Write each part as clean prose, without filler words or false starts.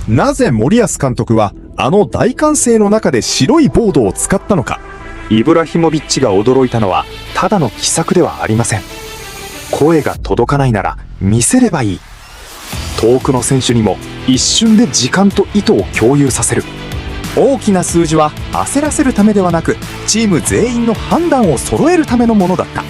なぜ森保監督はあの大歓声の中で白いボードを使ったのか。イブラヒモビッチが驚いたのはただの奇策ではありません。声が届かないなら見せればいい。遠くの選手にも一瞬で時間と意図を共有させる。大きな数字は焦らせるためではなく、チーム全員の判断を揃えるためのものだった。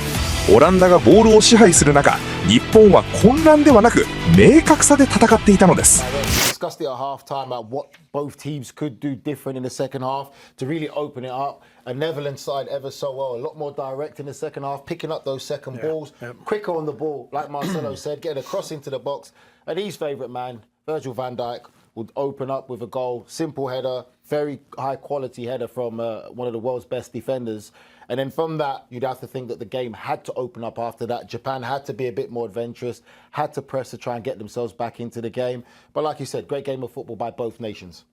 オランダがボールを支配する中、日本は混乱ではなく明確さで戦っていたのです。Discussed it at half-time about what both teams could do different in the second half to really open it up. A Netherlands side ever so well, a lot more direct in the second half, picking up those second balls, quicker on the ball, like Marcelo said, getting a cross into the box. And his favourite man, Virgil van Dijk, would open up with a goal, simple header, very high quality header from one of the world's best defenders. And then from that, you'd have to think that the game had to open up after that. Japan had to be a bit more adventurous, had to press to try and get themselves back into the game. But like you said, great game of football by both nations.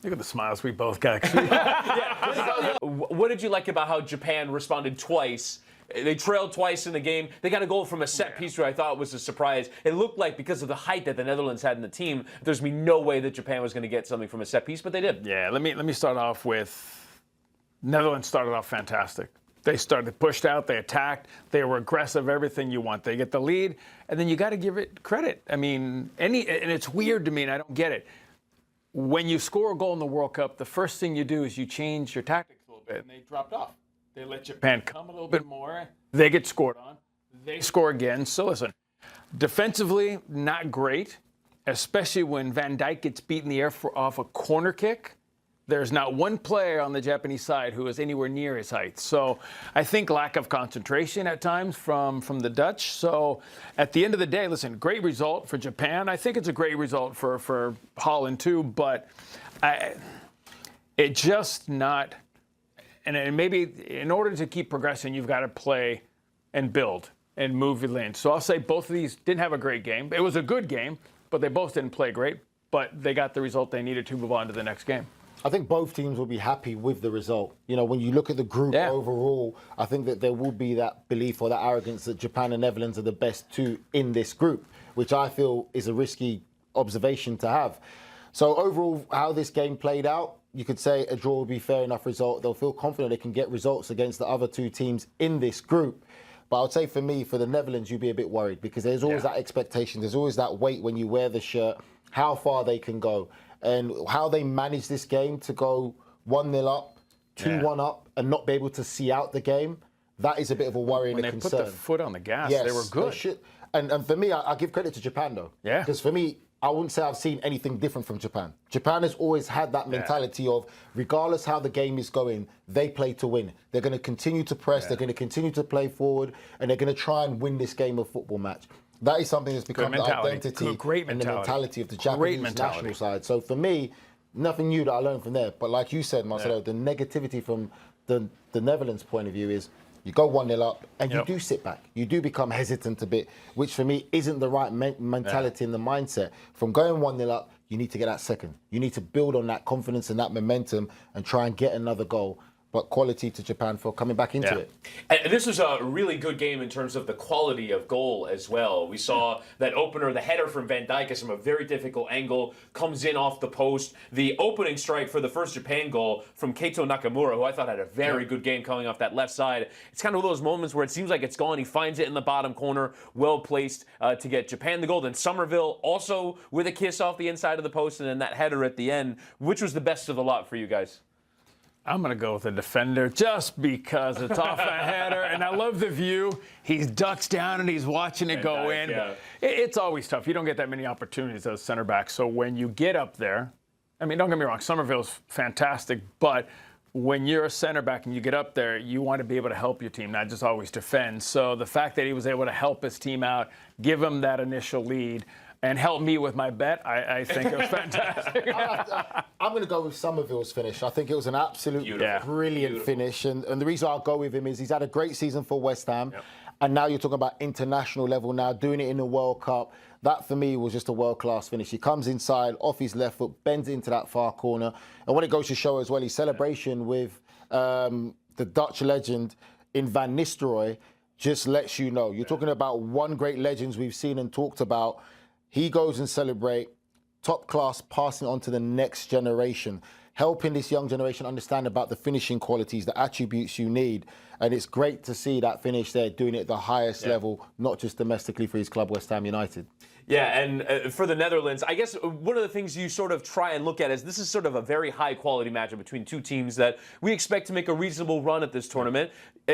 Look at the smiles we both got. What did you like about how Japan responded twice? They trailed twice in the game. They got a goal from a set piece where I thought was a surprise. It looked like because of the height that the Netherlands had in the team, there's be no way that Japan was going to get something from a set piece, but they did. Yeah, let me start off with Netherlands started off fantastic. They started pushed out, they attacked, they were aggressive, everything you want. They get the lead, and then you got to give it credit. I mean, and it's weird to me, and I don't get it. When you score a goal in the World Cup, the first thing you do is you change your tactics a little bit, and they dropped off. They let Japan come a little bit more. They get scored on. They score again. So listen, defensively, not great, especially when Van Dijk gets beat in the air off a corner kick. There's not one player on the Japanese side who is anywhere near his height. So I think lack of concentration at times from the Dutch. So at the end of the day, listen, great result for Japan. I think it's a great result for Holland too, but it just not. And maybe in order to keep progressing, you've got to play and build and move your lane. So I'll say both of these didn't have a great game. It was a good game, but they both didn't play great. But they got the result they needed to move on to the next game. I think both teams will be happy with the result. You know, when you look at the group overall, I think that there will be that belief or that arrogance that Japan and Netherlands are the best two in this group, which I feel is a risky observation to have. So overall, how this game played out, you could say a draw would be fair enough result. They'll feel confident they can get results against the other two teams in this group. But I would say for me, for the Netherlands, you'd be a bit worried because there's always that expectation. There's always that weight when you wear the shirt, how far they can go. And how they manage this game to go 1-0 up, 2-1 up, and not be able to see out the game, that is a bit of a worry and a concern. When they put the foot on the gas, yes, they were good. And for me, I give credit to Japan, though. Yeah. Because for me, I wouldn't say I've seen anything different from Japan. Japan has always had that mentality of, regardless how the game is going, they play to win. They're going to continue to press, they're going to continue to play forward, and they're going to try and win this game of football match. That is something that's become the identity and the mentality of the Japanese national side. So for me, nothing new that I learned from there. But like you said, Marcelo, the negativity from the Netherlands' point of view is you go 1-0 up and you do sit back. You do become hesitant a bit, which for me isn't the right mentality and the mindset. From going 1-0 up, you need to get that second. You need to build on that confidence and that momentum and try and get another goal. But quality to Japan for coming back into it. And this was a really good game in terms of the quality of goal as well. We saw that opener, the header from Van Dijk is from a very difficult angle, comes in off the post. The opening strike for the first Japan goal from Keito Nakamura, who I thought had a very good game coming off that left side. It's kind of those moments where it seems like it's gone. He finds it in the bottom corner, well placed to get Japan the goal. Then Somerville also with a kiss off the inside of the post, and then that header at the end. Which was the best of the lot for you guys? I'm going to go with the defender just because it's off a header, and I love the view. He ducks down and he's watching it go in. It's always tough. You don't get that many opportunities as center back. So when you get up there, I mean, don't get me wrong, Somerville's fantastic, but when you're a center back and you get up there, you want to be able to help your team, not just always defend. So the fact that he was able to help his team out, give him that initial lead, and help me with my bet, I think it was fantastic. I'm going to go with Somerville's finish. I think it was an absolute brilliant finish. And the reason I'll go with him is he's had a great season for West Ham. And now you're talking about international level now, doing it in the World Cup. That, for me, was just a world-class finish. He comes inside, off his left foot, bends into that far corner. And what it goes to show as well, his celebration with the Dutch legend in Van Nistelrooy just lets you know. You're talking about one great legends we've seen and talked about. He goes and celebrates. top class, passing it on to the next generation, helping this young generation understand about the finishing qualities, the attributes you need. And it's great to see that finish there, doing it at the highest level, not just domestically for his club, West Ham United. Yeah, and for the Netherlands, I guess one of the things you sort of try and look at is this is sort of a very high-quality matchup between two teams that we expect to make a reasonable run at this tournament.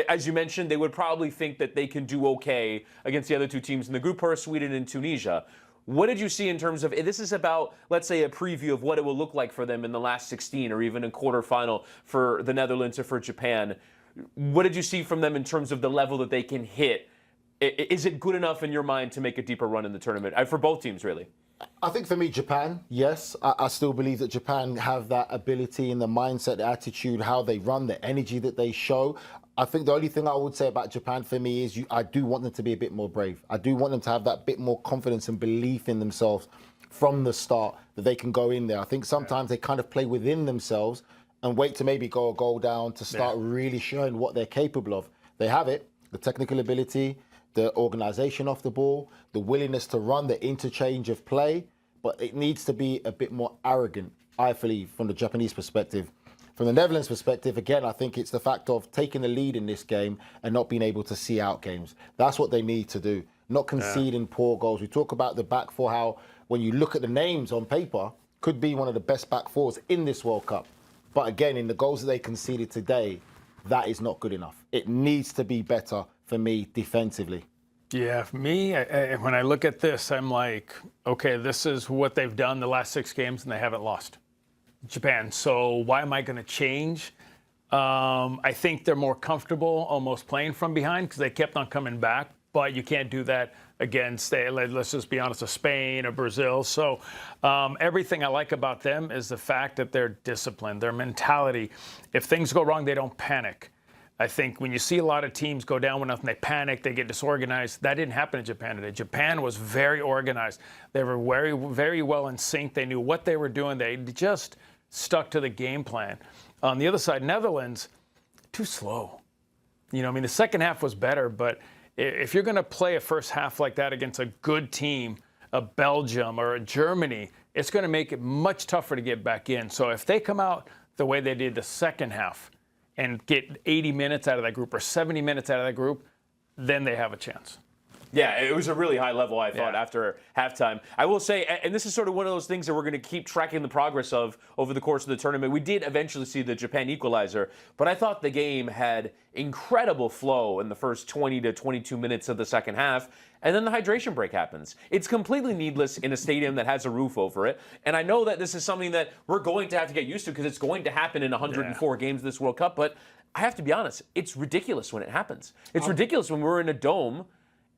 As you mentioned, they would probably think that they can do okay against the other two teams in the group, Sweden and Tunisia. What did you see in terms of, this is about, let's say, a preview of what it will look like for them in the last 16 or even a quarterfinal for the Netherlands or for Japan. What did you see from them in terms of the level that they can hit? Is it good enough in your mind to make a deeper run in the tournament? For both teams, really. I think for me, Japan, yes. I still believe that Japan have that ability and the mindset, the attitude, how they run, the energy that they show. I think the only thing I would say about Japan for me is I do want them to be a bit more brave. I do want them to have that bit more confidence and belief in themselves from the start, that they can go in there. I think sometimes they kind of play within themselves and wait to maybe go a goal down to start really showing what they're capable of. They have it, the technical ability, the organisation off the ball, the willingness to run, the interchange of play, but it needs to be a bit more arrogant, I believe, from the Japanese perspective. From the Netherlands perspective, again, I think it's the fact of taking the lead in this game and not being able to see out games. That's what they need to do, not conceding poor goals. We talk about the back four, how when you look at the names on paper, could be one of the best back fours in this World Cup. But again, in the goals that they conceded today, that is not good enough. It needs to be better for me defensively. Yeah, for me, when I look at this, I'm like, okay, this is what they've done the last 6 games and they haven't lost. Japan. So why am I going to change? I think they're more comfortable almost playing from behind because they kept on coming back, but you can't do that against, let's just be honest, a Spain or Brazil. So everything I like about them is the fact that they're disciplined, their mentality. If things go wrong, they don't panic. I think when you see a lot of teams go down with nothing, they panic, they get disorganized. That didn't happen in Japan today. Japan was very organized. They were very, very well in sync. They knew what they were doing. They just stuck to the game plan. On the other side, Netherlands, too slow. You know, I mean, the second half was better, but if you're going to play a first half like that against a good team, a Belgium or a Germany, it's going to make it much tougher to get back in. So if they come out the way they did the second half, and get 80 minutes out of that group or 70 minutes out of that group, then they have a chance. Yeah, it was a really high level, I thought, after halftime. I will say, and this is sort of one of those things that we're going to keep tracking the progress of over the course of the tournament. We did eventually see the Japan equalizer, but I thought the game had incredible flow in the first 20 to 22 minutes of the second half, and then the hydration break happens. It's completely needless in a stadium that has a roof over it, and I know that this is something that we're going to have to get used to because it's going to happen in 104 games this World Cup, but I have to be honest, it's ridiculous when it happens. It's ridiculous when we're in a dome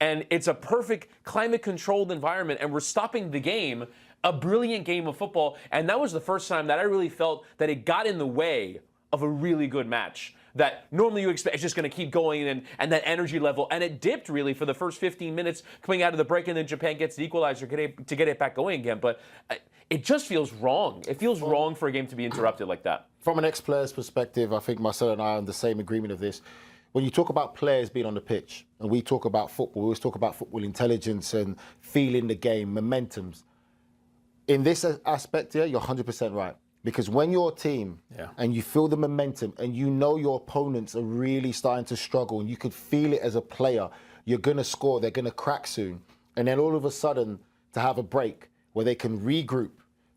and it's a perfect climate-controlled environment, and we're stopping the game, a brilliant game of football, and that was the first time that I really felt that it got in the way of a really good match. That normally you expect it's just going to keep going and that energy level, and it dipped really for the first 15 minutes coming out of the break, and then Japan gets the equalizer to get it back going again. But it just feels wrong. It feels wrong for a game to be interrupted like that. From an ex-player's perspective, I think Marcelo and I are on the same agreement of this. When you talk about players being on the pitch, and we talk about football, we always talk about football intelligence and feeling the game, momentums. In this aspect here, you're 100% right. Because when you're a team and you feel the momentum and you know your opponents are really starting to struggle and you could feel it as a player, you're going to score, they're going to crack soon. And then all of a sudden to have a break where they can regroup,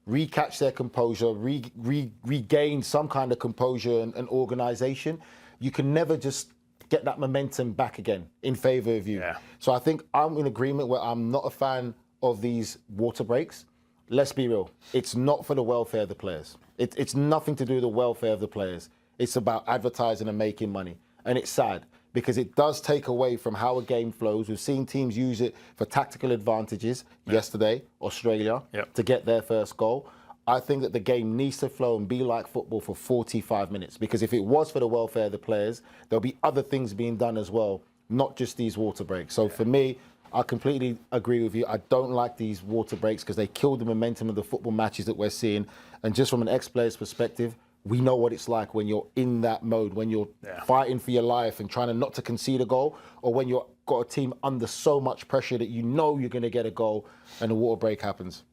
recatch their composure, regain some kind of composure and organisation, you can never just get that momentum back again in favour of you. Yeah. So I think I'm in agreement where I'm not a fan of these water breaks. Let's be real. It's not for the welfare of the players. It's nothing to do with the welfare of the players. It's about advertising and making money. And it's sad because it does take away from how a game flows. We've seen teams use it for tactical advantages. Yesterday, Australia, to get their first goal. I think that the game needs to flow and be like football for 45 minutes, because if it was for the welfare of the players, there'll be other things being done as well, not just these water breaks. So for me, I completely agree with you. I don't like these water breaks because they kill the momentum of the football matches that we're seeing. And just from an ex-player's perspective, we know what it's like when you're in that mode, when you're fighting for your life and trying not to concede a goal, or when you've got a team under so much pressure that you know you're going to get a goal and a water break happens.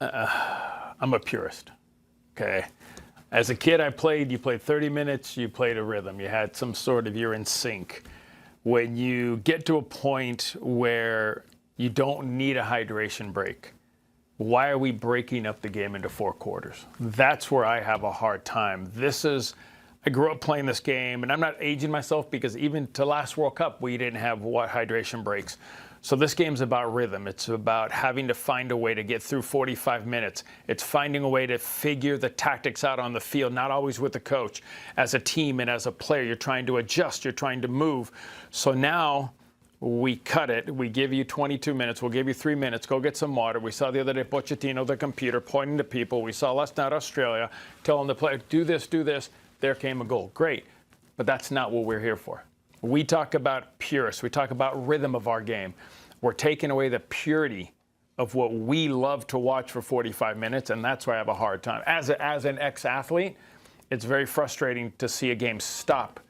I'm a purist. Okay. As a kid, you played 30 minutes, you played a rhythm. You had some sort of, you're in sync. When you get to a point where you don't need a hydration break, why are we breaking up the game into 4 quarters? That's where I have a hard time. I grew up playing this game, and I'm not aging myself because even to last World Cup, we didn't have hydration breaks. So this game's about rhythm. It's about having to find a way to get through 45 minutes. It's finding a way to figure the tactics out on the field, not always with the coach. As a team and as a player, you're trying to adjust, you're trying to move. So now we cut it. We give you 22 minutes. We'll give you 3 minutes. Go get some water. We saw the other day Pochettino, the computer, pointing to people. We saw last night Australia, telling the player, do this, do this. There came a goal. Great. But that's not what we're here for. We talk about purists. We talk about rhythm of our game. We're taking away the purity of what we love to watch for 45 minutes, and that's why I have a hard time. As an ex-athlete, it's very frustrating to see a game stop,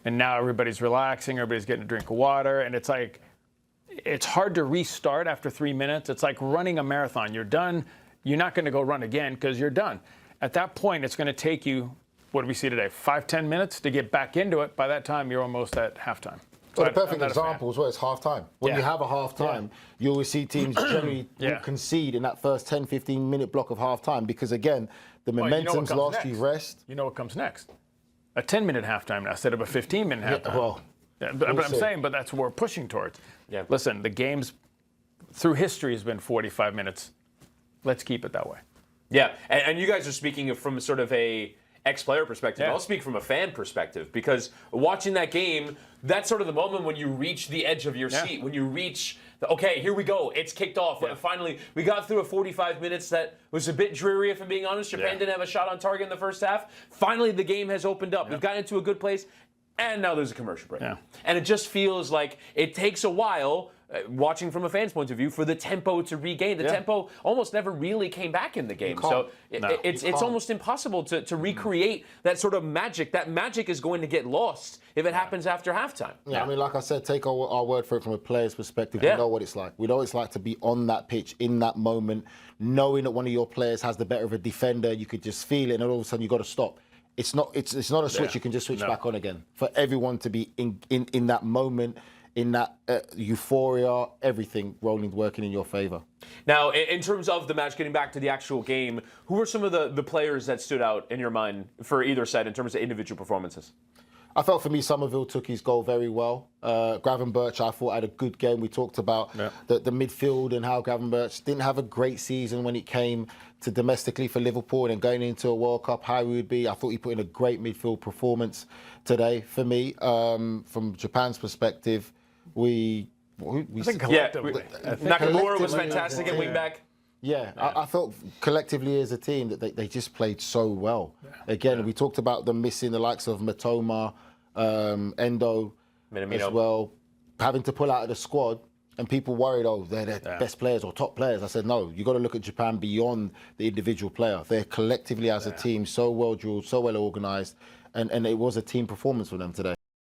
and now everybody's relaxing, everybody's getting a drink of water, and it's like, it's hard to restart after 3 minutes. It's like running a marathon. You're done. You're not going to go run again because you're done. At that point, it's going to take you, what do we see today, 5-10 minutes to get back into it. By that time, you're almost at halftime. Well, the perfect example as well is half-time. When you have a half-time, you always see teams generally will concede in that first 10, 15-minute block of half-time because, again, the momentum's lost, you rest. You know what comes next? A 10-minute halftime now instead of a 15-minute halftime. But I'm saying, but that's what we're pushing towards. Yeah. Listen, the game's, through history, has been 45 minutes. Let's keep it that way. Yeah, and you guys are speaking from sort of a ex-player perspective. Yeah. I'll speak from a fan perspective because watching that game, that's sort of the moment when you reach the edge of your seat, when you reach, okay, here we go, it's kicked off. Yeah. Finally, we got through a 45 minutes that was a bit dreary, if I'm being honest. Japan didn't have a shot on target in the first half. Finally, the game has opened up. We've gotten into a good place, and now there's a commercial break. Yeah. And it just feels like it takes a while, watching from a fan's point of view, for the tempo to regain. The tempo almost never really came back in the game. So it's almost impossible to recreate that sort of magic. That magic is going to get lost if it happens after halftime. Yeah, I mean, like I said, take our word for it from a player's perspective. We know what it's like. We know what it's like to be on that pitch in that moment, knowing that one of your players has the better of a defender. You could just feel it, and all of a sudden you got to stop. It's not a switch you can just switch back on again. For everyone to be in that moment, in that euphoria, everything working in your favor. Now, in terms of the match, getting back to the actual game, who were some of the players that stood out in your mind for either side in terms of individual performances? I felt for me, Somerville took his goal very well. Gravenberch, I thought, had a good game. We talked about the midfield and how Gravenberch didn't have a great season when it came to domestically for Liverpool and going into a World Cup, how he would be. I thought he put in a great midfield performance today for me. From Japan's perspective, we Nakamura was fantastic at wing back. Yeah, I felt collectively as a team that they just played so well. Again, we talked about them missing the likes of Matoma, Endo Minamino as well, having to pull out of the squad, and people worried, they're best players or top players. I said, no, you got to look at Japan beyond the individual player. They're collectively as a team so well drilled, so well organised, and it was a team performance for them today.